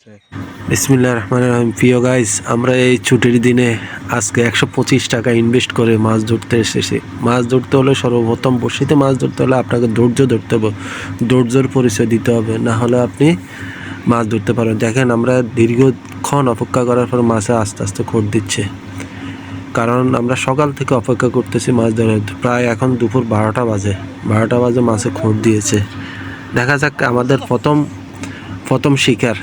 বিসমিল্লাহির রহমানির রহিম। প্রিয় গাইস, আমরা এই ছুটির দিনে আজকে 125 টাকা ইনভেস্ট করে মাছ ধরতে এসেছি। মাছ ধরতে হলে সর্বপ্রথম বড়শিতে মাছ ধরতে হলে আপনাকে ধৈর্য ধরতে হবে, ধৈর্যের পরিচয় দিতে হবে, না হলে আপনি মাছ ধরতে পারবেন। দেখেন, আমরা দীর্ঘক্ষণ অপেক্ষা করার পর মাছে আস্তে আস্তে খোঁট দিচ্ছে, কারণ আমরা সকাল থেকে অপেক্ষা করতেছি মাছ ধরার। প্রায় এখন দুপুর 12টা বাজে মাছে খোঁট দিয়েছে। দেখা যাক আমাদের প্রথম শিকার।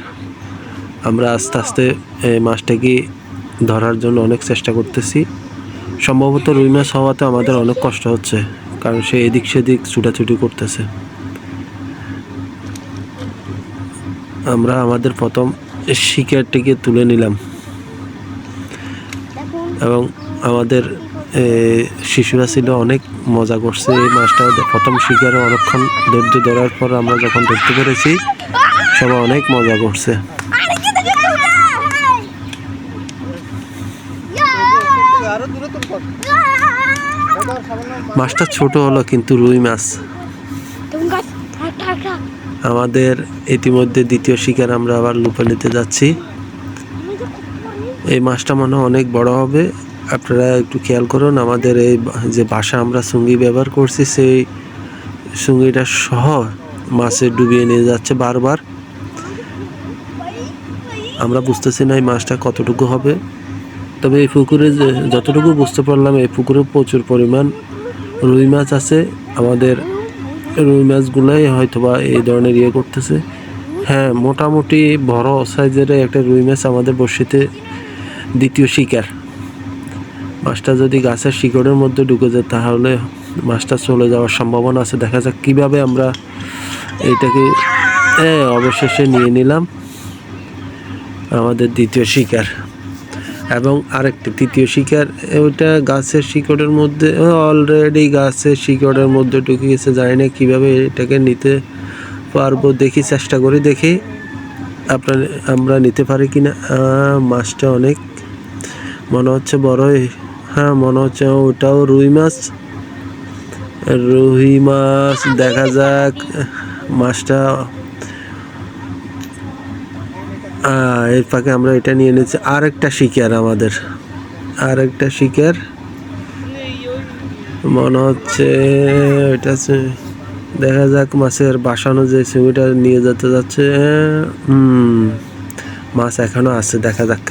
আমরা আস্তে আস্তে এই মাছটাকে ধরার জন্য অনেক চেষ্টা করতেছি। সম্ভবত রুই মাছ হওয়াতে আমাদের অনেক কষ্ট হচ্ছে, কারণ সে এদিক সেদিক ছুটাছুটি করতেছে। আমরা আমাদের প্রথম শিকারটিকে তুলে নিলাম এবং আমাদের শিশুরা ছিল অনেক মজা করছে এই মাছটা। প্রথম শিকারে অনেকক্ষণ ধৈর্য ধরার পর আমরা যখন ধরতে পেরেছি, সবাই অনেক মজা করছে। মাছটা ছোট হলো, কিন্তু রুই মাছ। আমাদের ইতিমধ্যে দ্বিতীয় শিকার আমরা আবার লুপে নিতে যাচ্ছি। এই মাছটা মনে হয় অনেক বড় হবে। আপনারা একটু খেয়াল করুন, আমাদের এই যে বাসা আমরা সুঙ্গি ব্যবহার করছি, সেই সুঙ্গিটা সহ মাছে ডুবিয়ে নিয়ে যাচ্ছে বারবার। আমরা বুঝতেছি না এই মাছটা কতটুকু হবে, তবে এই পুকুরে যতটুকু বুঝতে পারলাম, এই পুকুরে প্রচুর পরিমাণ রুই মাছ আছে। আমাদের রুই মাছগুলাই হয়তোবা এই ধরনের করতেছে। হ্যাঁ, মোটামুটি বড় সাইজের একটা রুই মাছ আমাদের বড়শিতে দ্বিতীয় শিকার। মাছটা যদি গাছের শিকড়ের মধ্যে ঢুকে যায়, তাহলে মাছটা চলে যাওয়ার সম্ভাবনা আছে। দেখা যাক কিভাবে আমরা এইটাকে অবশেষে নিয়ে নিলাম আমাদের দ্বিতীয় শিকার। এবং আরেকটি তৃতীয় শিকার, ওইটা গাছের শিকড়ের মধ্যে, অলরেডি গাছের শিকড়ের মধ্যে ঢুকে গেছে। জানি না কীভাবে এটাকে নিতে পারবো, দেখি, চেষ্টা করি, দেখি আমরা নিতে পারি কিনা। মাছটা অনেক মনে হচ্ছে বড়ই। হ্যাঁ, মনে হচ্ছে ওটাও রুই মাছ। দেখা যাক মাছটা। এর ফাঁকে আমরা এটা নিয়ে নিচ্ছি আরেকটা শিকার। আমাদের আরেকটা শিকার মনে হচ্ছে এটা। দেখা যাক মাছের বাসানো যে ছবিটা নিয়ে যেতে যাচ্ছে। মাছ এখনো আছে, দেখা যাক।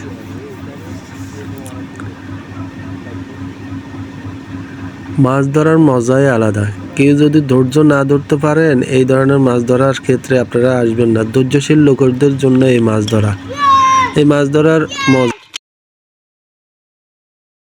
মাছ ধরার মজাই আলাদা। কেউ যদি ধৈর্য না ধরতে পারেন, এই ধরনের মাছ ধরার ক্ষেত্রে আপনারা আসবেন না। ধৈর্যশীল লোকদের জন্য এই মাছ ধরার মজা।